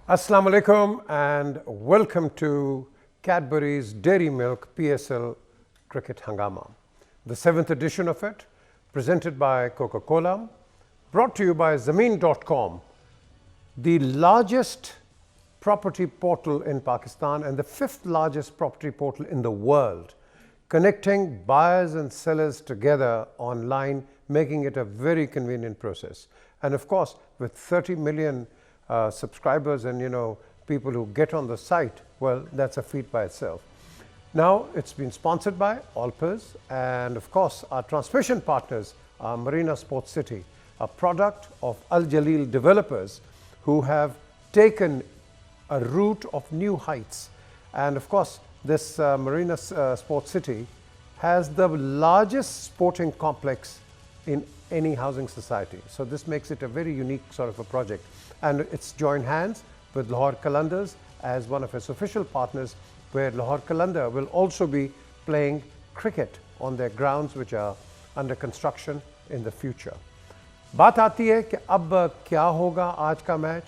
Assalamu alaikum and welcome to Cadbury's Dairy Milk PSL Cricket Hangama, the 7th edition of it, presented by Coca-Cola, brought to you by Zameen.com, the largest property portal in Pakistan and the 5th largest property portal in the world, connecting buyers and sellers together online, making it a very convenient process. And of course, with 30 million subscribers and people who get on the site, well, that's a feat by itself. Now it's been sponsored by Alpers and of course our transmission partners are Marina Sports City, a product of Al Jaleel developers who have taken a route of new heights. And of course this Marina Sports City has the largest sporting complex in any housing society. So this makes it a very unique sort of a project. And it's joined hands with Lahore Qalandars as one of its official partners, where Lahore Qalandar will also be playing cricket on their grounds which are under construction in the future. बात आती है कि अब क्या होगा आज का match,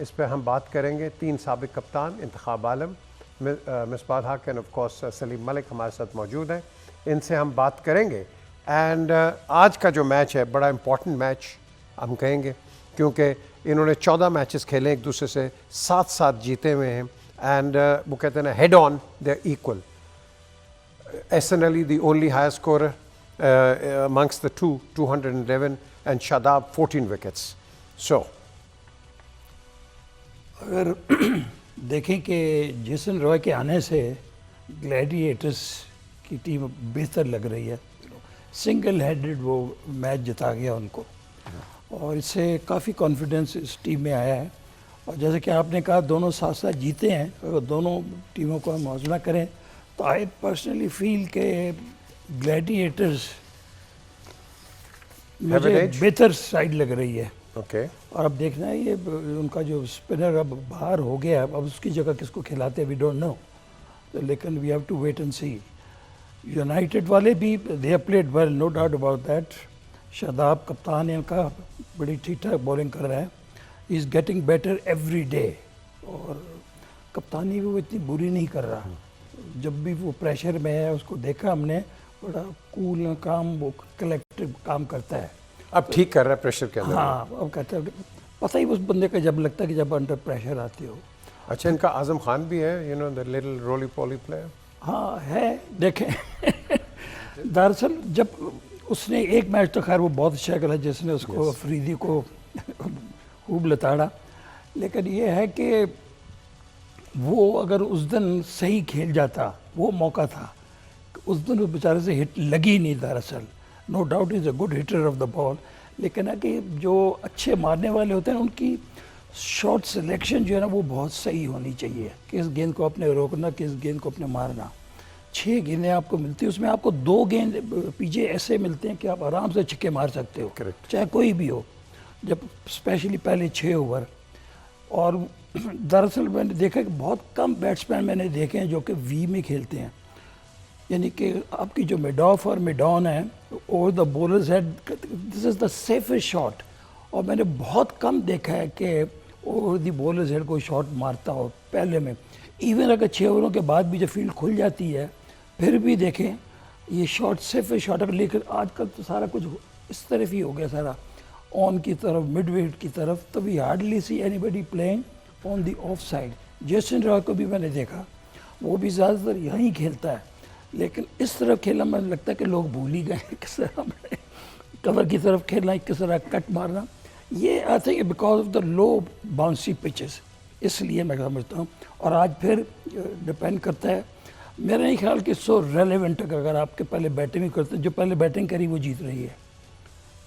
इस पर हम बात करेंगे। 3 साबिक कप्तान इंतखाब आलम, मिसबाह हक end of course Salim Malik हमारे साथ मौजूद हैं, इनसे हम बात करेंगे। एंड आज का जो मैच है बड़ा इम्पॉर्टेंट मैच हम कहेंगे, क्योंकि इन्होंने 14 मैचेस खेले, एक दूसरे से 7-7 जीते हुए हैं। एंड वो कहते हैं ना, head on they are equal. Ehsan Ali the only higher scorer amongst the two, 211, and Shadab 14 wickets. So अगर देखें कि जेसन रॉय के आने से ग्लैडिएटर्स की टीम बेहतर लग रही है, सिंगल हेडेड वो मैच जिता गया उनको, और इससे काफ़ी कॉन्फिडेंस इस टीम में आया है। और जैसे कि आपने कहा दोनों साथ साथ जीते हैं, अगर दोनों टीमों को हम मौजूदा करें तो आई पर्सनली फील के ग्लैडिएटर्स मुझे बेहतर साइड लग रही है। ओके और अब देखना है ये उनका जो स्पिनर अब बाहर हो गया, अब उसकी जगह किसको खिलाते हैं वी डोंट नो, लेकिन we have to wait and see. United वाले भी they have played well, no doubt about that. Shadab कप्तान है उनका, बड़ी ठीक ठाक बॉलिंग कर रहा है, he is getting better every day, और कप्तानी भी वो इतनी बुरी नहीं कर रहा। जब भी वो प्रेशर में है उसको देखा हमने, बड़ा कूल काम, वो कलेक्टिव काम करता है। अब ठीक कर रहा है प्रेशर के अंदर। हाँ, अब कहते हैं पता ही उस बंदे का जब लगता है कि जब अंडर प्रेशर आती हो। अच्छा, इनका आजम खान भी है, the little roly poly player. हाँ है, देखें दरअसल जब उसने एक मैच तो खैर वो बहुत अच्छा खेला जिसने उसको अफरीदी को खूब लताड़ा, लेकिन ये है कि वो अगर उस दिन सही खेल जाता, वो मौका था, उस दिन उस बेचारे से हिट लगी नहीं। दरअसल no doubt is a good hitter of the ball, लेकिन है कि जो अच्छे मारने वाले होते हैं उनकी शॉट सिलेक्शन जो है ना वो बहुत सही होनी चाहिए, किस गेंद को अपने रोकना, किस गेंद को अपने मारना। 6 गेंदें आपको मिलती है, उसमें आपको 2 गेंद पीछे ऐसे मिलते हैं कि आप आराम से छक्के मार सकते हो, चाहे कोई भी हो, जब स्पेशली पहले 6 ओवर। और दरअसल मैंने देखा कि बहुत कम बैट्समैन मैंने देखे हैं जो कि वी में खेलते हैं, यानी कि आपकी जो मिडॉफ और मिडॉन है over the bowlers head, this is the safest shot. और मैंने बहुत कम देखा है कि ओवर द बॉलर्स हेड कोई शॉट मारता हो पहले में। इवन अगर 6 ओवरों के बाद भी जब फील्ड खुल जाती है फिर भी देखें ये शॉट सेफेस्ट शॉट है। लेकिन आजकल तो सारा कुछ इस तरफ ही हो गया, सारा ऑन की तरफ, मिड विकेट की तरफ, तो we hardly see anybody playing on the off side. Jason Roy को भी मैंने देखा, वो भी ज़्यादातर यहीं खेलता है, लेकिन इस तरफ खेलना मुझे लगता है कि लोग भूल ही गए किस तरह कवर की तरफ खेलना, किस तरह कट मारना। ये I think because of the low bouncy pitches, इसलिए मैं समझता हूँ। और आज फिर डिपेंड करता है, मेरा नहीं ख्याल कि सो रेलेवेंट अगर आपके पहले बैटिंग भी करते, जो पहले बैटिंग करी वो जीत रही है,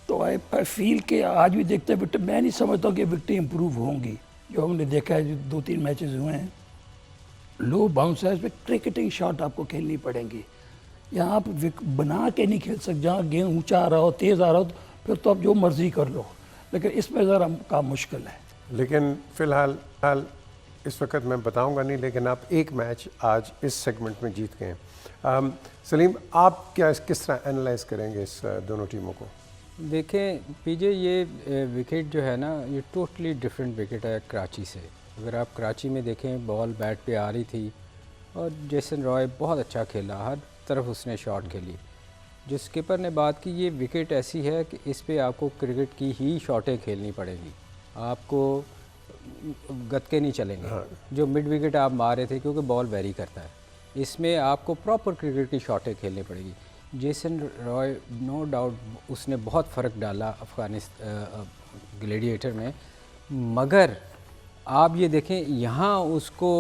तो आई फील कि आज भी देखते हैं विकेट, मैं नहीं समझता हूँ कि विकेटें इंप्रूव होंगी। जो हमने देखा है, जो 2-3 मैचेस हुए हैं, लो बाउंस है, इसमें क्रिकेटिंग शॉट आपको खेलनी पड़ेंगी। यहाँ आप बना के नहीं खेल सकते, जहाँ गेंद ऊंचा आ रहा हो, तेज़ आ रहा हो, फिर तो आप जो मर्जी कर लो, लेकिन इसमें ज़रा काम मुश्किल है। लेकिन फ़िलहाल इस वक्त मैं बताऊंगा नहीं, लेकिन आप एक मैच आज इस सेगमेंट में जीत गए हैं। सलीम, आप किस तरह एनालाइज करेंगे इस दोनों टीमों को? देखें पीजे, ये विकेट जो है ना, ये टोटली डिफरेंट विकेट है कराची से। अगर आप कराची में देखें बॉल बैट पे आ रही थी और जेसन रॉय बहुत अच्छा खेला, हर तरफ उसने शॉट खेली। जो स्किपर ने बात की, ये विकेट ऐसी है कि इस पे आपको क्रिकेट की ही शॉटें खेलनी पड़ेंगी, आपको गतके नहीं चलेंगे। हाँ। जो मिड विकेट आप मार रहे थे, क्योंकि बॉल वेरी करता है, इसमें आपको प्रॉपर क्रिकेट की शॉटें खेलनी पड़ेगी। जेसन रॉय नो डाउट उसने बहुत फ़र्क डाला अफ़गानिस्तान ग्लेडिएटर में, मगर आप ये देखें यहाँ उसको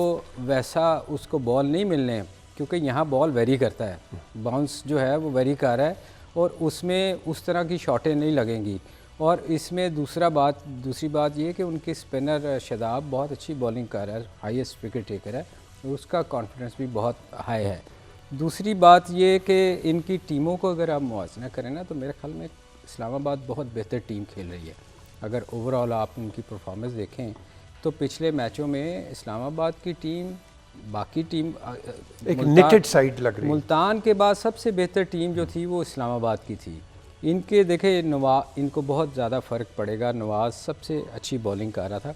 वैसा उसको बॉल नहीं मिलने हैं, क्योंकि यहाँ बॉल वेरी करता है, बाउंस जो है वो वेरी कर रहा है और उसमें उस तरह की शॉटें नहीं लगेंगी। और इसमें दूसरी बात ये कि उनके स्पिनर शादाब बहुत अच्छी बॉलिंग कर रहा है, हाईएस्ट विकेट टेकर है, उसका कॉन्फिडेंस भी बहुत हाई है। दूसरी बात ये कि इनकी टीमों को अगर आप मुआवजा करें ना, तो मेरे ख्याल में इस्लामाबाद बहुत बेहतर टीम खेल रही है। अगर ओवरऑल आप उनकी परफॉर्मेंस देखें तो पिछले मैचों में इस्लामाबाद की टीम बाकी टीम एक निटेड साइड लग रही है। मुल्तान के बाद सबसे बेहतर टीम जो थी वो इस्लामाबाद की थी। इनके देखे इनको बहुत ज़्यादा फ़र्क पड़ेगा। नवाज़ सबसे अच्छी बॉलिंग कर रहा था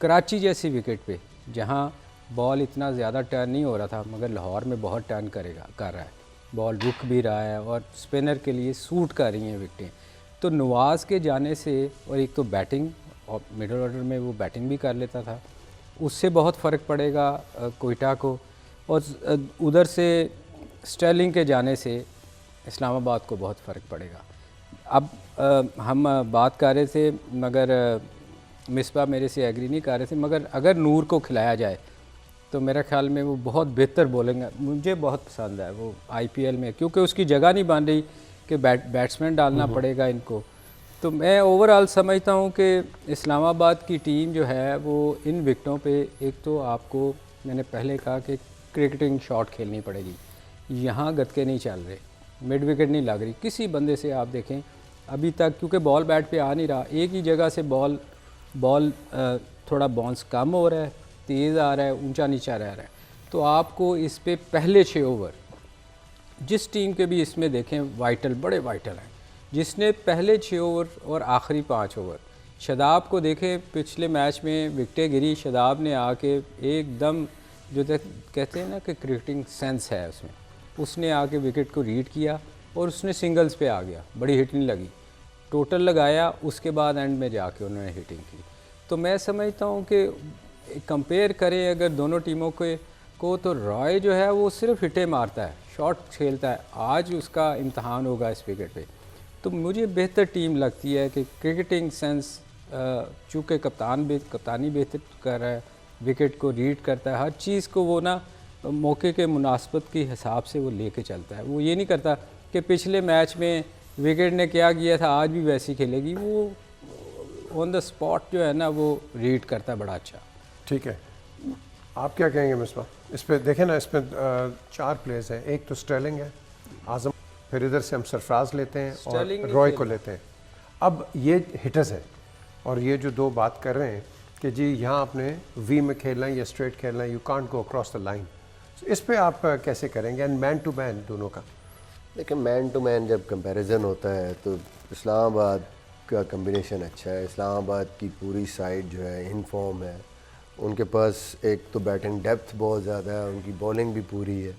कराची जैसी विकेट पे, जहां बॉल इतना ज़्यादा टर्न नहीं हो रहा था, मगर लाहौर में बहुत टर्न कर रहा है, बॉल रुक भी रहा है और स्पिनर के लिए सूट कर रही हैं विकेटें। तो नवाज़ के जाने से, और एक तो बैटिंग और मिडल ऑर्डर में वो बैटिंग भी कर लेता था, उससे बहुत फ़र्क पड़ेगा कोयटा को। और उधर से स्टर्लिंग के जाने से इस्लामाबाद को बहुत फ़र्क पड़ेगा। अब हम बात कर रहे थे, मगर मिसबा मेरे से एग्री नहीं कर रहे थे, मगर अगर नूर को खिलाया जाए तो मेरे ख्याल में वो बहुत बेहतर बॉलिंग है, मुझे बहुत पसंद है वो आईपीएल में, क्योंकि उसकी जगह नहीं बन रही कि बैट्समैन डालना पड़ेगा इनको। तो मैं ओवरऑल समझता हूँ कि इस्लामाबाद की टीम जो है वो इन विकटों पे, एक तो आपको मैंने पहले कहा कि क्रिकेटिंग शॉट खेलनी पड़ेगी, यहाँ गतके नहीं चल रहे, मिड विकेट नहीं लग रही किसी बंदे से। आप देखें अभी तक, क्योंकि बॉल बैट पे आ नहीं रहा, एक ही जगह से बॉल थोड़ा बाउंस कम हो रहा है, तेज़ आ रहा है, ऊंचा नीचा रह रहा है। तो आपको इस पे पहले 6 ओवर जिस टीम के भी इसमें देखें वाइटल, बड़े वाइटल हैं, जिसने पहले 6 ओवर और आखिरी 5 ओवर, शादाब को देखें पिछले मैच में विकटें गिरी, शादाब ने आके एकदम जो कहते हैं ना कि क्रिकेटिंग सेंस है उसमें, उसने आके विकेट को रीड किया और उसने सिंगल्स पे आ गया, बड़ी हिट नहीं लगी, टोटल लगाया, उसके बाद एंड में जाके उन्होंने हिटिंग की। तो मैं समझता हूँ कि कंपेयर करें अगर दोनों टीमों को तो रॉय जो है वो सिर्फ हिटें मारता है, शॉट खेलता है, आज उसका इम्तहान होगा इस विकेट पे। तो मुझे बेहतर टीम लगती है कि क्रिकेटिंग सेंस, चूँकि कप्तानी बेहतर कर रहा है, विकेट को रीड करता है, हर चीज़ को वो ना मौके के मुनासबत के हिसाब से वो लेके चलता है। वो ये नहीं करता कि पिछले मैच में विकेट ने क्या किया था आज भी वैसी खेलेगी, वो ऑन द स्पॉट जो है ना वो रीड करता है बड़ा अच्छा। ठीक है, आप क्या कहेंगे मिसबा? इस पे देखें ना, इसमें 4 प्लेयर्स हैं, एक तो स्टर्लिंग है, आजम, फिर इधर से हम सरफराज लेते हैं और रॉय को लेते हैं। अब ये हिटर्स हैं और ये जो 2 बात कर रहे हैं कि जी यहाँ आपने वी में खेलना है या स्ट्रेट खेलना है, you can't go across the line, इस पे आप कैसे करेंगे? एंड मैन टू मैन दोनों का लेकिन मैन टू मैन जब कंपैरिजन होता है तो इस्लामाबाद का कम्बिनेशन अच्छा है। इस्लामाबाद की पूरी साइड जो है इन फॉर्म है, उनके पास एक तो बैटिंग डेप्थ बहुत ज़्यादा है, उनकी बॉलिंग भी पूरी है।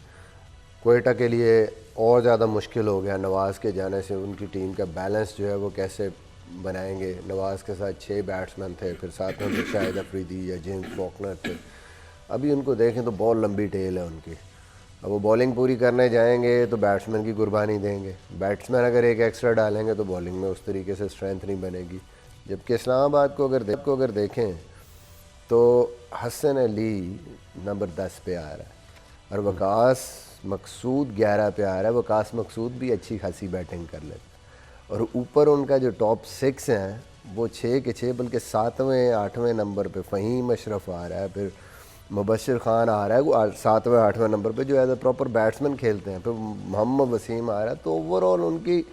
कोयटा के लिए और ज़्यादा मुश्किल हो गया नवाज़ के जाने से, उनकी टीम का बैलेंस जो है वो कैसे बनाएंगे। नवाज़ के साथ 6 बैट्समैन थे, फिर साथ में शाहिद अफरीदी या जेम्स फॉकनर थे। अभी उनको देखें तो बहुत लंबी टेल है उनकी, अब वो बॉलिंग पूरी करने जाएंगे तो बैट्समैन की कुर्बानी देंगे, बैट्समैन अगर एक एक्स्ट्रा डालेंगे तो बॉलिंग में उस तरीके से स्ट्रेंथ नहीं बनेगी। जबकि इस्लामाबाद को अगर देखें तो हसन अली नंबर 10 पे आ रहा है और वकास मकसूद 11 पे आ रहा है। वकास मकसूद भी अच्छी खासी बैटिंग कर लेते हैं और ऊपर उनका जो टॉप 6 हैं वो 6 के 6 बल्कि 7वें 8वें नंबर पे फ़हीम अशरफ आ रहा है, फिर मुबशिर ख़ान आ रहा है वो 7वें 8वें नंबर पे जो एज ए प्रॉपर बैट्समैन खेलते हैं, फिर मोहम्मद वसीम आ रहा है। तो ओवरऑल उनकी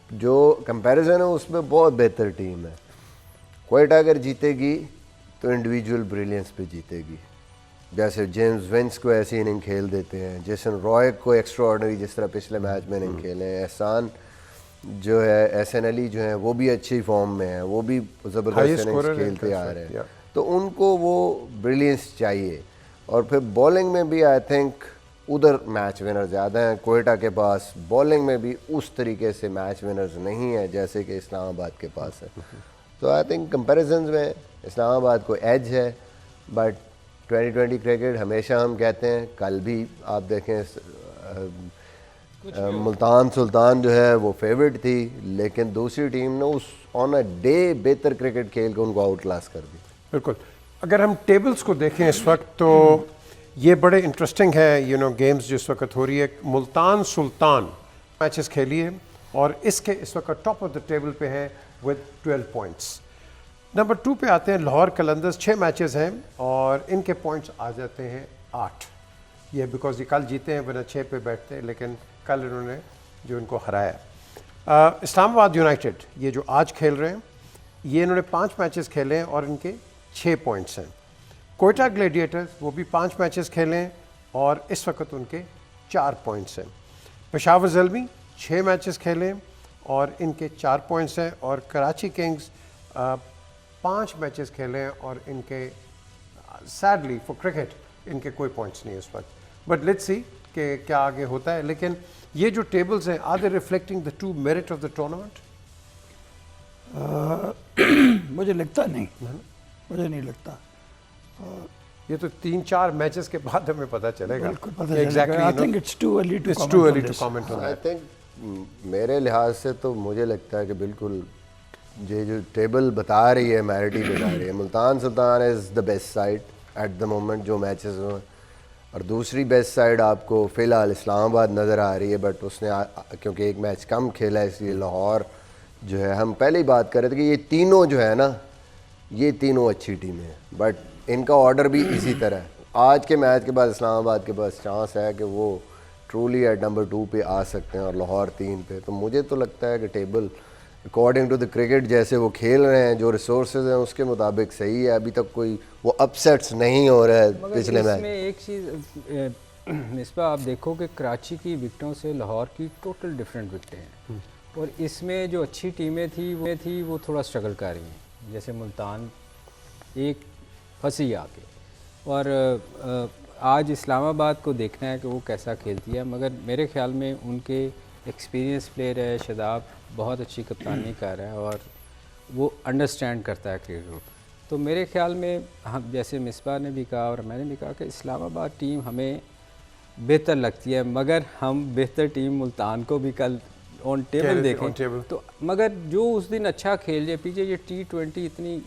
जो कंपैरिजन है उसमें बहुत बेहतर टीम है। कोयटा अगर जीतेगी तो इंडिविजुअल ब्रिलियंस पे जीतेगी, जैसे जेम्स विंस को ऐसी इनिंग खेल देते हैं, जेसन रॉय को एक्स्ट्राऑर्डिनरी जिस तरह पिछले मैच में इनिंग खेले हैं, एहसान जो है, एहसन अली जो है वो भी अच्छी फॉर्म में है, वो भी ज़बरदस्त इनिंग्स खेलते आ रहे हैं। तो उनको वो ब्रिलियंस चाहिए। और फिर बॉलिंग में भी आई थिंक उधर मैच विनर ज़्यादा हैं। कोयटा के पास बॉलिंग में भी उस तरीके से मैच विनर्स नहीं है जैसे कि इस्लामाबाद के पास है। तो आई थिंक कंपैरिजन्स में इस्लामाबाद को एज है, बट 2020 क्रिकेट हमेशा हम कहते हैं, कल भी आप देखें मुल्तान सुल्तान जो है वो फेवरेट थी, लेकिन दूसरी टीम ने उस ऑन अ डे बेहतर क्रिकेट खेल के उनको आउट क्लास कर दी। बिल्कुल। अगर हम टेबल्स को देखें इस वक्त तो ये बड़े इंटरेस्टिंग है, गेम्स जिस वक्त हो रही है। मुल्तान सुल्तान मैचेस खेली है और इसके इस वक्त टॉप ऑफ द टेबल पे है विद 12 पॉइंट्स। नंबर 2 पे आते हैं लाहौर कलंदर्स, 6 मैचेस हैं और इनके पॉइंट्स आ जाते हैं 8। ये बिकॉज ये कल जीते हैं, वरना 6 पे बैठते हैं, लेकिन कल इन्होंने जो इनको हराया। इस्लामाबाद यूनाइटेड ये जो आज खेल रहे हैं, ये इन्होंने 5 मैचेस खेले हैं और इनके 6 पॉइंट्स हैं। कोयटा ग्लेडिएटर्स वो भी 5 मैचेस खेले हैं और इस वक्त उनके 4 पॉइंट्स हैं। पेशावर ज़ल्मी 6 मैचेस खेले हैं और इनके 4 पॉइंट्स हैं। और कराची किंग्स 5 मैचेस खेले हैं और इनके सैडली फॉर क्रिकेट इनके कोई पॉइंट्स नहीं है इस वक्त। बट लेट्स सी कि क्या आगे होता है। लेकिन ये जो टेबल्स हैं, are they reflecting the true merit of the tournament? मुझे लगता नहीं, मुझे नहीं लगता। ये तो 3-4 मैचेस के बाद हमें पता चलेगा। बिल्कुल पता चलेगा। I think it's too early to comment on I that. Think मेरे लिहाज से तो मुझे लगता है कि बिल्कुल ये जो टेबल बता रही है, मैरिटी बता रही है, Multan Sultan is the best side at the moment जो मैचेस हुए। और दूसरी बेस्ट साइड आपको फ़िलहाल इस्लामाबाद नज़र आ रही है, बट उसने क्योंकि एक मैच कम खेला है इसलिए लाहौर जो है, हम पहले ही बात कर रहे थे कि ये तीनों जो है ना, ये तीनों अच्छी टीमें हैं, बट इनका ऑर्डर भी इसी तरह है। आज के मैच के बाद इस्लामाबाद के पास चांस है कि वो ट्रूली एट नंबर 2 पे आ सकते हैं और लाहौर 3 पे। तो मुझे तो लगता है कि table according to the cricket जैसे वो खेल रहे हैं, जो रिसोर्सेज हैं उसके मुताबिक सही है। अभी तक कोई वो अपसेट्स नहीं हो रहा है पिछले मैच में। एक चीज़ मिसबा, आप देखो कि कराची की विकटों से लाहौर की टोटल डिफरेंट विकटें हैं और इसमें जो अच्छी टीमें थी वो थोड़ा स्ट्रगल कर रही हैं। जैसे मुल्तान एक फंसी आके, और आज इस्लामाबाद को देखना है कि वो कैसा खेलती है। मगर मेरे ख्याल में उनके एक्सपीरियंस प्लेयर है, शदाब बहुत अच्छी कप्तानी कर रहा है और वो अंडरस्टैंड करता है क्रिकेट को। तो मेरे ख्याल में हम, जैसे मिसबा ने भी कहा और मैंने भी कहा, कि इस्लामाबाद टीम हमें बेहतर लगती है, मगर हम बेहतर टीम मुल्तान को भी कल ऑन टेबल देखें तो, मगर जो उस दिन अच्छा खेल जाए पीछे, ये T20 इतनी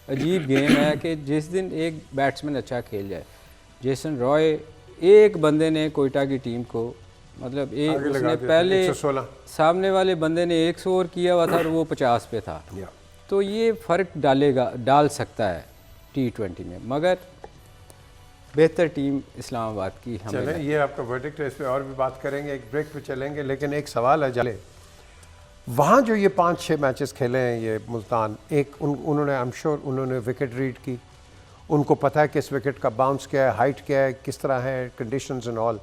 अजीब गेम है कि जिस दिन एक बैट्समैन अच्छा खेल जाए, जेसन रॉय एक बंदे ने कोयटा की टीम को, मतलब एक उसने पहले सामने वाले बंदे ने 100 ओवर किया हुआ था और वो 50 पे था, तो ये फ़र्क डाल सकता है T20 में। मगर बेहतर टीम इस्लामाबाद की हमें। चलें, ये आपका वर्डिक्ट है, इस पर और भी बात करेंगे, एक ब्रेक पे चलेंगे। लेकिन एक सवाल है, जाले वहाँ जो ये 5-6 मैचेस खेले हैं ये मुल्तान, उन्होंने आई एम श्योर उन्होंने विकेट रीड की, उनको पता है किस विकेट का बाउंस क्या है, हाइट क्या है, किस तरह है, कंडीशंस एंड ऑल।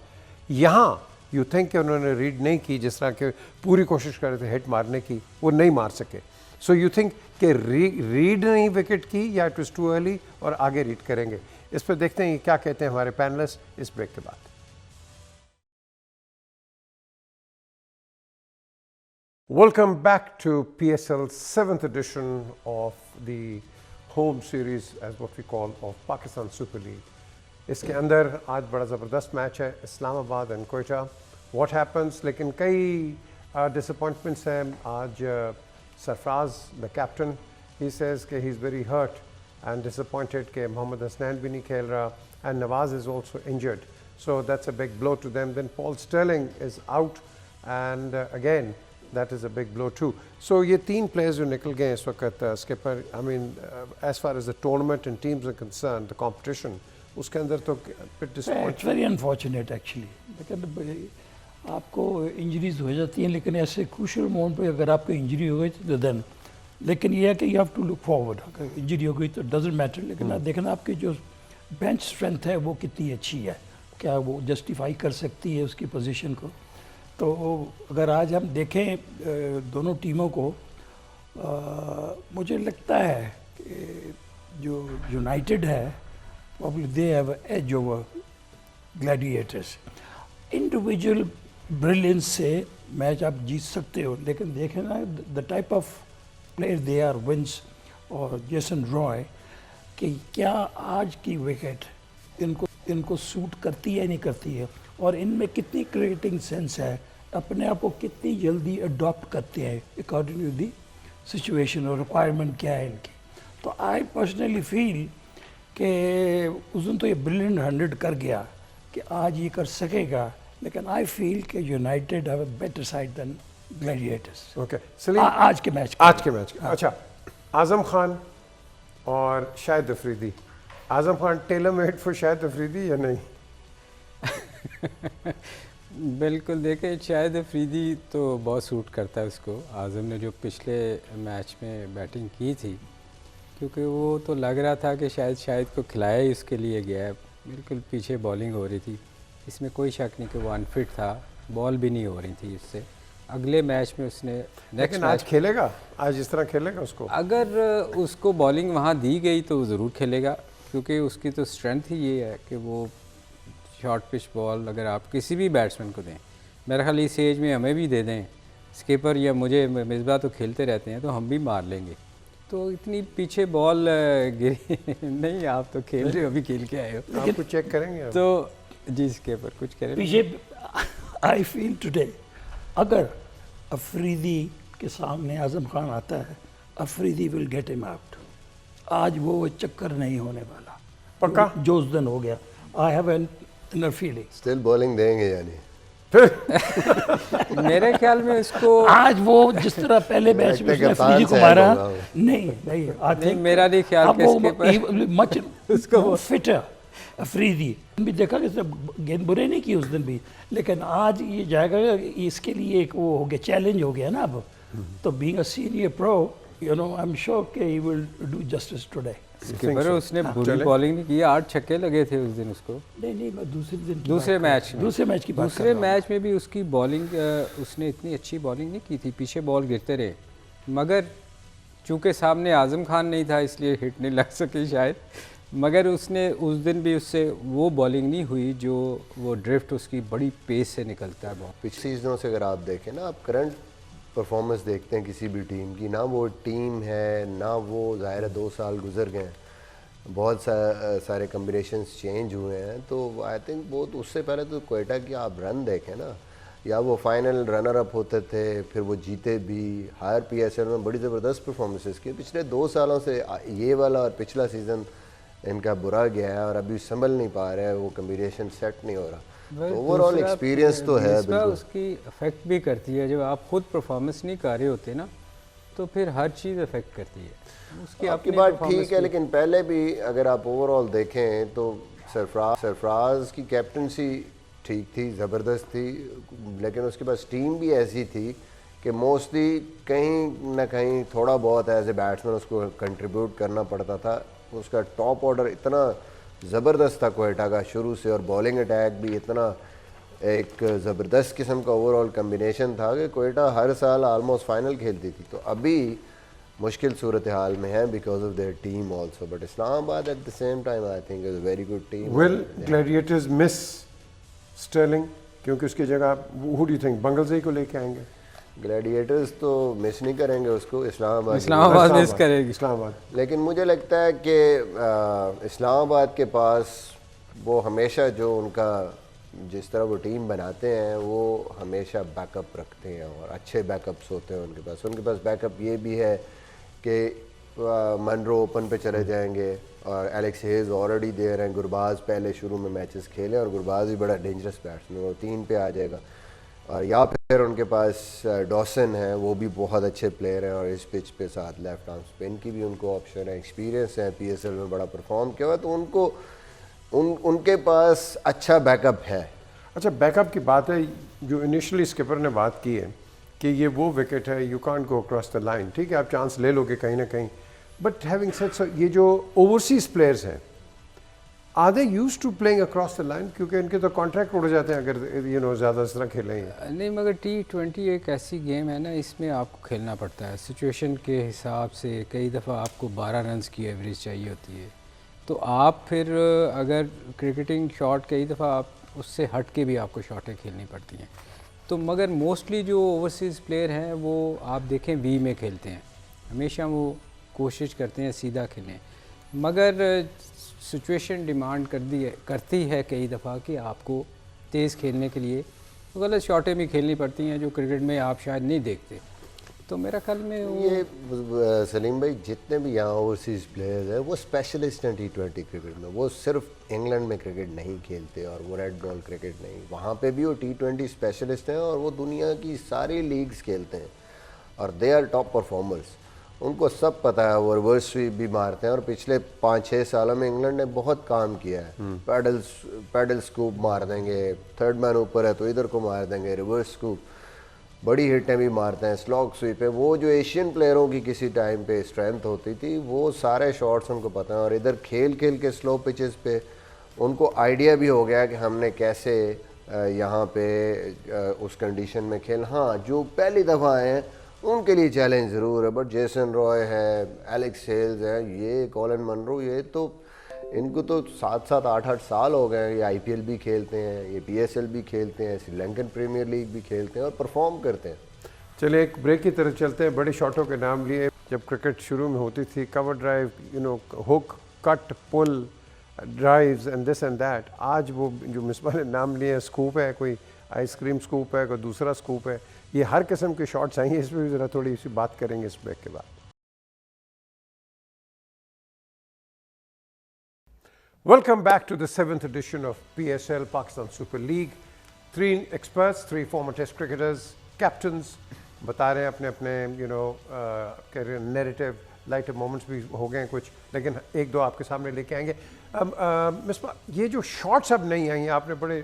यहाँ यू थिंक कि उन्होंने रीड नहीं की, जिस तरह के पूरी कोशिश कर रहे थे हिट मारने की, वो नहीं मार सके। सो यू थिंक कि रीड नहीं विकेट की, या इट वाज टू अर्ली और आगे रीड करेंगे? इस पर देखते हैं क्या कहते हैं हमारे पैनलिस्ट इस ब्रेक के बाद। Welcome back to PSL's 7th edition of the home series, as what we call, of Pakistan Super League. इसके अंदर आज बड़ा ज़बरदस्त मैच है, Islamabad and Quetta. What happens? लेकिन कई disappointments हैं आज। Sarfaraz the captain, he says कि he is very hurt and disappointed कि मोहम्मद हसनैन भी नहीं खेल रहा, and Nawaz is also injured, so that's a big blow to them. Then Paul Sterling is out, and again that is a big blow too. So ये 3 players जो निकल गए इस वक्त skipper, I mean as far as the tournament and teams are concerned, the competition, उसके अंदर तो bit disappointing. It's very unfortunate actually, लेकिन आपको इंजरीज हो जाती हैं, लेकिन ऐसे क्रूशल मोमेंट पे अगर आपको इंजरी हो गई तो देन, लेकिन ये है कि you have to look forward. अगर इंजरी हो गई तो डजंट मैटर, लेकिन आप देखना आपकी जो बेंच स्ट्रेंथ है वो कितनी अच्छी है, क्या वो जस्टिफाई कर सकती है उसकी पोजीशन को। तो अगर आज हम देखें दोनों टीमों को, मुझे लगता है कि जो यूनाइटेड है probably they have an edge over gladiators. Individual brilliance से मैच आप जीत सकते हो, लेकिन देखें ना the type of player they are Vince और जेसन रॉय, कि क्या आज की विकेट इनको सूट करती है नहीं करती है, और इनमें कितनी क्रिएटिंग सेंस है, अपने आप को कितनी जल्दी अडॉप्ट करते हैं अकॉर्डिंग टू दी सिचुएशन और रिक्वायरमेंट क्या है इनकी। तो आई पर्सनली फील कि उस दिन तो ये ब्रिलियंट 100 कर गया कि आज ये कर सकेगा, लेकिन आई फील कि United have a better side than Gladiators. Okay Salim, आज के मैच अच्छा, आजम खान और Shahid Afridi, Azam Khan tailor made for Shahid Afridi या नहीं? बिल्कुल, देखें शाहिद अफरीदी तो बहुत सूट करता है उसको। आज़म ने जो पिछले मैच में बैटिंग की थी, क्योंकि वो तो लग रहा था कि शायद को खिलाया ही उसके लिए गया है। बिल्कुल पीछे बॉलिंग हो रही थी, इसमें कोई शक नहीं कि वो अनफिट था, बॉल भी नहीं हो रही थी इससे। अगले मैच में उसने लेकिन आज खेलेगा, आज इस तरह खेलेगा उसको? अगर उसको बॉलिंग वहाँ दी गई तो वो ज़रूर खेलेगा, क्योंकि उसकी तो स्ट्रेंथ ही ये है कि वो शॉर्ट पिच बॉल अगर आप किसी भी बैट्समैन को दें, मेरा ख्याल इस एज में हमें भी दे दें, स्किपर या मुझे, मिसबा तो खेलते रहते हैं तो हम भी मार लेंगे। तो इतनी पीछे बॉल गिरी नहीं, आप तो खेल रहे हो, अभी खेल के आए हो, आपको चेक करेंगे आप? तो जी स्किपर कुछ करें पीछे। आई फील टुडे अगर अफरीदी के सामने आजम खान आता है, Afridi will get him out. आज वो चक्कर नहीं होने वाला, पक्का जो उस दिन हो गया। I have an inner feeling. Still bowling देंगे यानी? मेरे ख्याल में इसको आज वो जिस तरह पहले मैच में उसने अफरीदी को मारा, नहीं आई थिंक मेरा नहीं ख्याल कि इसके मच उसको फिटर अफरीदी भी देखा कि गेंद बुरे नहीं की उस दिन भी, लेकिन आज ये जाएगा, इसके लिए एक वो हो गया, चैलेंज हो गया ना अब। तो being a senior pro, you know, I am sure कि he will do justice today. Skipper उसने बुरी बॉलिंग नहीं की, 8 छक्के लगे थे उस दिन उसको। नहीं, मैं दूसरे मैच की दूसरे मैच में भी उसकी बॉलिंग, उसने इतनी अच्छी बॉलिंग नहीं की थी, पीछे बॉल गिरते रहे, मगर चूँकि सामने आज़म खान नहीं था इसलिए हिट नहीं लग सकी शायद, मगर उसने उस दिन भी उससे वो बॉलिंग नहीं हुई जो वो ड्रिफ्ट उसकी बड़ी पेस से निकलता है। पिछली सीजनों से अगर आप देखें ना, आप करंट परफॉर्मेंस देखते हैं किसी भी टीम की, ना वो टीम है ना वो, ज़ाहिर है 2 साल गुजर गए हैं, बहुत सारे कम्बिनेशंस चेंज हुए हैं। तो आई थिंक वो तो उससे पहले तो क्वेटा की आप रन देखें ना, या वो फाइनल रनर अप होते थे, फिर वो जीते भी, हायर PSL में बड़ी ज़बरदस्त परफॉर्मेंसेस की। पिछले 2 सालों से ये वाला और पिछला सीज़न इनका बुरा गया है और अभी संभल नहीं पा रहे हैं, वो कम्बिनेशन सेट नहीं हो रहा। तो ओवरऑल एक्सपीरियंस तो है बिल्कुल। उसकी अफेक्ट भी करती है, जब आप खुद परफॉर्मेंस नहीं कर रहे होते ना, तो फिर हर चीज़ अफेक्ट करती है। उसकी आपकी बात ठीक है, लेकिन पहले भी अगर आप ओवरऑल देखें तो सरफराज की कैप्टनसी ठीक थी, ज़बरदस्त थी, लेकिन उसके पास टीम भी ऐसी थी कि मोस्टली कहीं ना कहीं थोड़ा बहुत एज ए बैट्समैन उसको कंट्रीब्यूट करना पड़ता था। उसका टॉप ऑर्डर इतना ज़बरदस्त था क्वेटा का शुरू से, और बॉलिंग अटैक भी इतना एक ज़बरदस्त किस्म का ओवरऑल कम्बिनेशन था कि क्वेटा हर साल आलमोस्ट फाइनल खेलती थी। तो अभी मुश्किल सूरत हाल में है because of their team also, but Islamabad at the same time I think is a very good team. Will Gladiators miss Sterling, क्योंकि उसकी जगह who do you think Bangalzai को लेके आएंगे? ग्लैडिएटर्स तो मिस नहीं करेंगे उसको, इस्लामाबाद मिस करेगी इस्लामाबाद। लेकिन मुझे लगता है कि इस्लामाबाद के पास वो हमेशा जो उनका जिस तरह वो टीम बनाते हैं वो हमेशा बैकअप रखते हैं, और अच्छे बैकअप्स होते हैं उनके पास बैकअप ये भी है कि मनरो ओपन पे चले जाएंगे और एलेक्स हेज ऑलरेडी दे रहे हैं, गुरबाज पहले शुरू में मैचेस खेले और गुरबाज भी बड़ा डेंजरस बैट्समैन, वो 3 पे आ जाएगा। और या फिर उनके पास डॉसन है, वो भी बहुत अच्छे प्लेयर हैं, और इस पिच पे साथ लेफ्ट आर्म स्पिन की भी उनको ऑप्शन है, एक्सपीरियंस है, PSL में बड़ा परफॉर्म किया हुआ, तो उनको उनके पास अच्छा बैकअप है। अच्छा, बैकअप की बात है, जो इनिशियली स्किपर ने बात की है कि ये वो विकेट है, you can't go across the line, ठीक है आप चांस ले लोगे कहीं ना कहीं, बट हैविंग सेड सो, ये जो ओवरसीज प्लेयर्स हैं are they used to playing across the line, क्योंकि इनके तो कॉन्ट्रैक्ट उड़ जाते हैं अगर ज़्यादा इस तरह खेलेंगे। नहीं, मगर T20 एक ऐसी गेम है ना, इसमें आपको खेलना पड़ता है सिचुएशन के हिसाब से। कई दफ़ा आपको 12 रन्स की एवरेज चाहिए होती है, तो आप फिर अगर क्रिकेटिंग शॉट कई दफ़ा आप उससे हट के भी आपको शॉटें खेलनी पड़ती हैं। तो मगर मोस्टली जो ओवरसीज़ प्लेयर हैं वो आप देखें वी में खेलते हैं, हमेशा वो कोशिश करते हैं सीधा खेलें, मगर सिचुएशन डिमांड करती है कई दफ़ा कि आपको तेज़ खेलने के लिए गलत शॉटें भी खेलनी पड़ती हैं जो क्रिकेट में आप शायद नहीं देखते। तो मेरा ख्याल में ये सलीम भाई जितने भी यहाँ ओवरसीज़ प्लेयर्स हैं वो स्पेशलिस्ट हैं T20 क्रिकेट में। वो सिर्फ इंग्लैंड में क्रिकेट नहीं खेलते और वो रेड बॉल क्रिकेट नहीं, वहाँ पे भी वो T20 स्पेशलिस्ट हैं और वो दुनिया की सारी लीग्स खेलते हैं और दे आर टॉप परफॉर्मर्स। उनको सब पता है, वो रिवर्स स्वीप भी मारते हैं और पिछले 5-6 सालों में इंग्लैंड ने बहुत काम किया है। पैडल स्कूप मार देंगे, थर्ड मैन ऊपर है तो इधर को मार देंगे, रिवर्स स्कूप, बड़ी हिटें भी मारते हैं, स्लॉग स्वीप है। वो जो एशियन प्लेयरों की किसी टाइम पे स्ट्रेंथ होती थी वो सारे शॉट्स उनको पता है और इधर खेल खेल के स्लो पिचेस पे उनको आइडिया भी हो गया कि हमने कैसे यहाँ पे उस कंडीशन में खेल। हाँ, जो पहली दफ़ा आए हैं उनके लिए चैलेंज ज़रूर है, बट जेसन रॉय है, एलेक्स हेल्स है, ये कॉलिन मनरो, ये तो इनको तो 7-7 8-8 साल हो गए। ये IPL भी खेलते हैं, ये PSL भी खेलते हैं, श्रीलंकन प्रीमियर लीग भी खेलते हैं और परफॉर्म करते हैं। चलिए एक ब्रेक की तरफ चलते हैं। बड़े शॉटों के नाम लिए जब क्रिकेट शुरू में होती थी, cover drive, hook, cut, pull, drives and this and that. आज वो जो मिसबा ने नाम लिए हैं, स्कूप है, कोई आइसक्रीम स्कूप है, कोई दूसरा स्कूप है, ये हर किस्म के शॉट्स आई हैं। इस पर भी ज़रा थोड़ी सी बात करेंगे इस ब्रेक के बाद। Welcome back to the 7th edition of PSL, Pakistan Super League. 3 experts, 3 former test cricketers, captains, बता रहे हैं अपने अपने कैरियर नैरेटिव, लाइटर मोमेंट्स भी हो गए हैं कुछ, लेकिन एक दो आपके सामने लेके आएंगे। मिसबा, ये जो शॉट्स अब नहीं आई हैं, आपने बड़े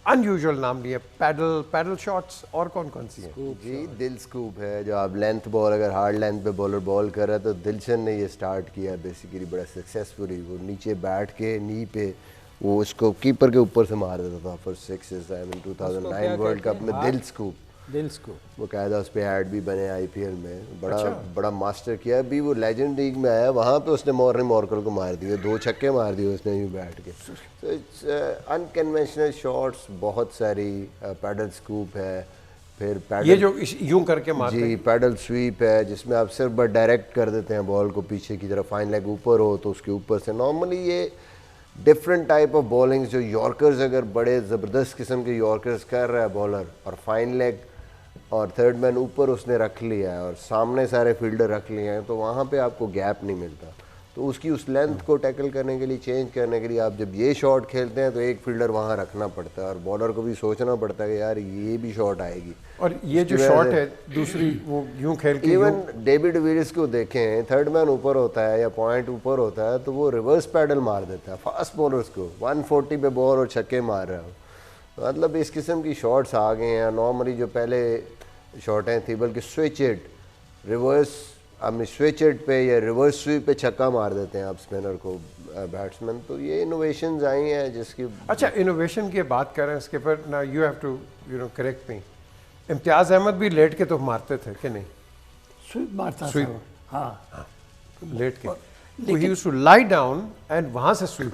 अनयूजुअल नाम लिए, पैडल शॉट्स, और कौन कौन सी हैं? जी, दिल स्कूप है, जो आप लेंथ बॉल, अगर हार्ड लेंथ पे बॉलर बॉल कर रहा है तो दिलशन ने ये स्टार्ट किया बेसिकली बड़ा सक्सेसफुली। वो नीचे बैठ के नी पे वो उसको कीपर के ऊपर से मार देता था फॉर 6 इन 2009 वर्ल्ड कप में। दिल स्कूप वो कायदा उस पर ऐड भी बने IPL में, बड़ा मास्टर किया। अभी वो लेजेंड लीग में आया, वहाँ पे उसने मॉर्निंग मॉर्कल को मार दिए, 2 छक्के मार दिए उसने यूँ बैठ के। तो इट्स अनकन्वेंशनल शॉट्स बहुत सारी। पैडल स्कूप है, फिर पैडल, ये जो यूं करके मारते हैं, जी, पैडल स्वीप है जिसमें आप सिर्फ बस डायरेक्ट कर देते हैं बॉल को पीछे की तरफ, फाइन लेग ऊपर हो तो उसके ऊपर से। नॉर्मली ये डिफरेंट टाइप ऑफ बॉलिंग, जो यॉर्कर्स, अगर बड़े ज़बरदस्त किस्म के यॉर्कर्स कर रहा है बॉलर और फाइन लेग और थर्ड मैन ऊपर उसने रख लिया है और सामने सारे फील्डर रख लिए हैं, तो वहाँ पे आपको गैप नहीं मिलता। तो उसकी उस लेंथ को टैकल करने के लिए, चेंज करने के लिए आप जब ये शॉट खेलते हैं तो एक फील्डर वहाँ रखना पड़ता है और बॉलर को भी सोचना पड़ता है कि यार ये भी शॉट आएगी। और ये जो शॉट है दूसरी, वो यूं खेल के, इवन डेविड विलियर्स को देखें, थर्ड मैन ऊपर होता है या पॉइंट ऊपर होता है तो वो रिवर्स पैडल मार देता है फास्ट बॉलर्स को, 140 पे बॉल और छक्के मार रहा है। मतलब इस किस्म की शॉट्स आ गए हैं। नॉर्मली जो पहले शॉटें थी, बल्कि switch it, reverse switch it पे या रिवर्स स्वीप पे छक्का मार देते हैं आप स्पिनर को, बैट्समैन। तो ये इनोवेशंस आई हैं जिसकी। अच्छा, इनोवेशन की बात करें इसके पर ना, you have to correct me, Imtiaz Ahmed भी लेट के तो मारते थे कि नहीं? स्वीप मारता स्वीप, था, हाँ, लेट के। He used to lie down and वहाँ से स्वीप।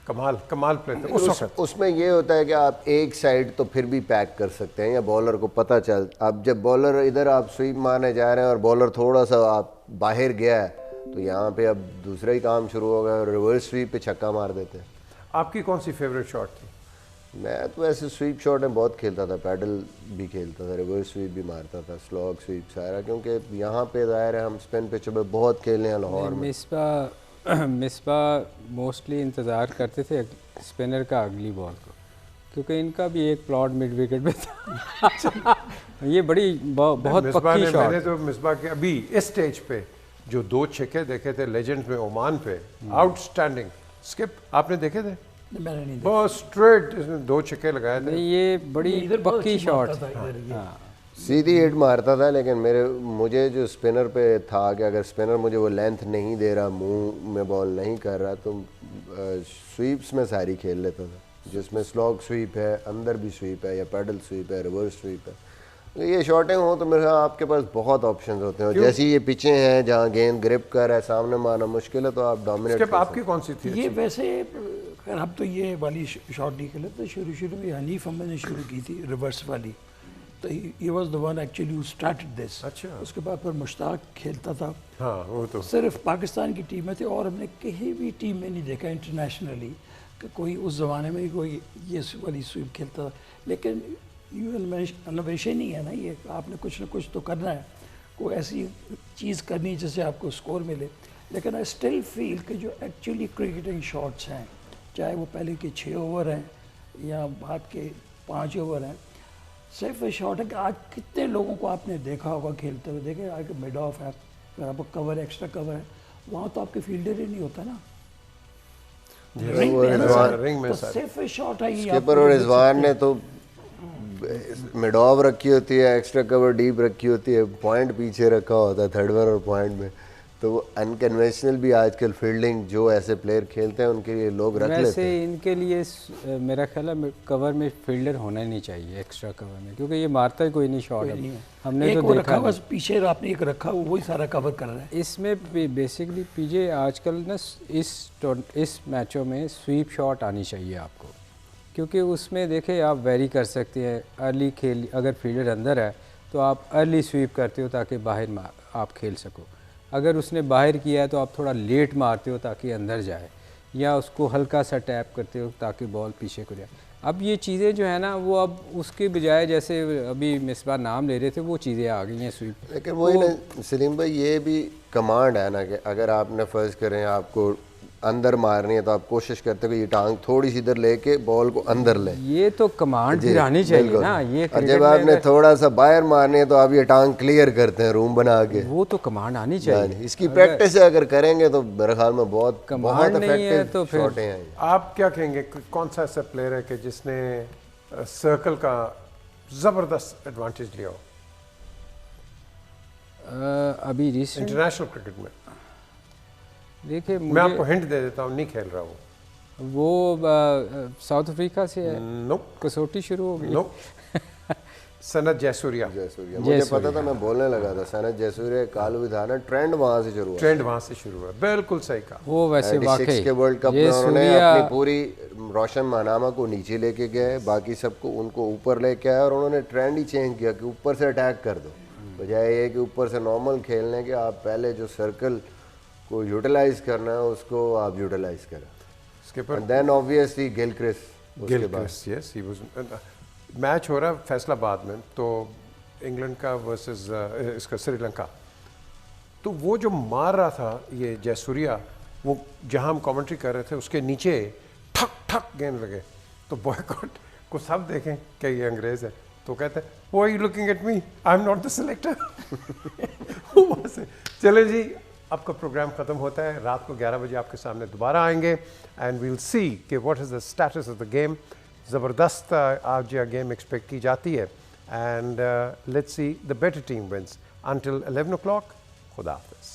कमाल प्ले था उस वक्त। उसमें ये होता है कि आप एक साइड तो फिर भी पैक कर सकते हैं या बॉलर को पता चल, अब जब बॉलर इधर आप स्वीप मारने जा रहे हैं और बॉलर थोड़ा सा आप बाहर गया है तो यहाँ पे अब दूसरा ही काम शुरू हो गया और रिवर्स स्वीप पे छक्का मार देते हैं। आपकी कौन सी फेवरेट शॉट थी? मैं तो ऐसे स्वीप शॉट में बहुत खेलता था, पैडल भी खेलता था, रिवर्स स्वीप भी मारता था, स्लॉग स्वीप सारा, क्योंकि यहाँ पे ज़ाहिर है हम स्पिन पिच पे बहुत खेलने हैं लाहौर में। मिसबा मोस्टली इंतज़ार करते थे स्पिनर का अगली बॉल को, क्योंकि इनका भी एक प्लॉट मिड विकेट पे था। ये बड़ी बहुत पक्की शॉट। मैंने तो मिसबा के अभी इस स्टेज पे जो 2 छक्के देखे थे लेजेंड्स में ओमान पे, आउटस्टैंडिंग स्किप, आपने देखे थे? मैंने नहीं बहुत स्ट्रेट 2 छक्के लगाए थे। ये बड़ी पक्की शॉट। सीधी हिट मारता था, लेकिन मुझे जो स्पिनर पे था कि अगर स्पिनर मुझे वो लेंथ नहीं दे रहा, मुंह में बॉल नहीं कर रहा, तो स्वीप्स में सारी खेल लेता था, जिसमें स्लॉग स्वीप है, अंदर भी स्वीप है, या पैडल स्वीप है, रिवर्स स्वीप है। तो ये शॉटें हो तो मेरे ख्याल आपके पास बहुत ऑप्शंस होते हैं। जैसी ये पिचें हैं जहाँ गेंद ग्रिप कर है, सामने मारना मुश्किल है, तो आप डोमिनेट। आपकी कौन सी थी? ये वैसे खैर हम तो ये वाली शॉट नहीं खेले, तो शुरू में हनीफ अहमद ने शुरू की थी रिवर्स वाली, तो he was the one actually who started this. अच्छा। उसके बाद फिर मुश्ताक खेलता था। हाँ, वो तो सिर्फ पाकिस्तान की टीम में थे, और हमने कहीं भी टीम में नहीं देखा इंटरनेशनली कि कोई उस ज़माने में कोई ये वाली स्वीप खेलता था। लेकिन यू इनोवेशन ही है ना ये, आपने कुछ ना कुछ तो करना है, कोई ऐसी चीज़ करनी जिससे आपको स्कोर मिले। लेकिन आई स्टिल फील कि जो एक्चुअली क्रिकेटिंग शॉट्स हैं, चाहे वो पहले के 6 ओवर हैं या बाद के 5 ओवर हैं, सिर्फ शॉट है कि आज कितने लोगों को आपने देखा होगा खेलते हुए। देखे आगे मिड ऑफ है, फिर आपको कवर एक्स्ट्रा कवर है, वहाँ तो आपके फील्डर ही नहीं होता ना, रिंग में है ना सर, रिंग में तो सर। सिर्फ शॉट है ये। स्किपर और रिजवान ने तो मिड ऑफ रखी होती है, एक्स्ट्रा कवर डीप रखी होती है, पॉइंट पीछे रखा होता है थर्ड वन और पॉइंट में। तो अनकन्वेंशनल भी आजकल फील्डिंग जो ऐसे प्लेयर खेलते हैं उनके लिए लोग रख लेते वैसे हैं। इनके लिए मेरा ख्याल है कवर में फील्डर होना ही नहीं चाहिए एक्स्ट्रा कवर में, क्योंकि ये मारता ही कोई नहीं शॉट। हमने तो देखा बस पीछे आपने एक रखा, वही सारा कवर कर रहा है। इसमें बेसिकली पीजे आजकल ना इस मैचों में स्वीप शॉट आनी चाहिए आपको, क्योंकि उसमें देखे आप वेरी कर सकते हैं। अर्ली खेल, अगर फील्डर अंदर है तो आप अर्ली स्वीप करते हो ताकि बाहर आप खेल सको। अगर उसने बाहर किया है तो आप थोड़ा लेट मारते हो ताकि अंदर जाए, या उसको हल्का सा टैप करते हो ताकि बॉल पीछे को जाए। अब ये चीज़ें जो है ना, वो अब उसके बजाय जैसे अभी मिसबा नाम ले रहे थे, वो चीज़ें आ गई हैं स्वीप। लेकिन वही ना सलीम भाई, ये भी कमांड है ना कि अगर आपने फर्ज करें आपको अंदर मारनी है तो आप कोशिश करते हो कि ये टांग थोड़ी सी इधर लेके बॉल को अंदर ले। ये तो कमांड फिर आनी चाहिए ना। ये और जब आपने थोड़ा सा बाहर मारनी है तो आप ये टांग क्लियर करते हैं रूम बना के, वो तो कमांड आनी चाहिए। इसकी प्रैक्टिस अगर करेंगे तो मेरे ख्याल में बहुत कमांड नहीं है तो फिर शॉटें हैं। आप क्या कहेंगे, कौन सा ऐसा प्लेयर है कि जिसने सर्कल का जबरदस्त एडवांटेज लिया हो अभी रिसेंट इंटरनेशनल क्रिकेट में? देखिए, मैं आपको हिंट दे देता हूँ, नहीं खेल रहा हूँ वो साउथ अफ्रीका से है। नो कसौटी शुरू हो गई। नो सनत जयसूर्या। मुझे पता था, मैं बोलने लगा था सनत जयसूर्या। कालू था ना, ट्रेंड वहां से शुरू हुआ। ट्रेंड वहां से शुरू हुआ, बिल्कुल सही कहा। वो वैसे वाकई के वर्ल्ड कप में उन्होंने अपनी पूरी रोशन मानामा को नीचे लेके गए, बाकी सबको उनको ऊपर लेके आए, और उन्होंने ट्रेंड ही चेंज किया कि ऊपर से अटैक कर दो, बजाय ये कि ऊपर से नॉर्मल खेलने के आप पहले जो सर्कल को यूटिलाइज करना है उसको आप यूटिलाइज करें। And then obviously Gilchrist, yes, he was. Match हो रहा है फैसलाबाद में, तो इंग्लैंड का वर्सेस इसका श्रीलंका, तो वो जो मार रहा था ये जयसूर्या, वो जहां हम कमेंट्री कर रहे थे उसके नीचे ठक ठक गेंद लगे, तो बॉयकॉट को सब देखें कि ये अंग्रेज है, तो कहते हैं वो you looking at me, I am not the selector. चले जी, आपका प्रोग्राम ख़त्म होता है। रात को 11 बजे आपके सामने दोबारा आएंगे एंड वील सी कि what is the status of the game. ज़बरदस्त आज यह गेम एक्सपेक्ट की जाती है and let's see the better team wins. Until 11 o'clock, खुदा हाफ़िज़।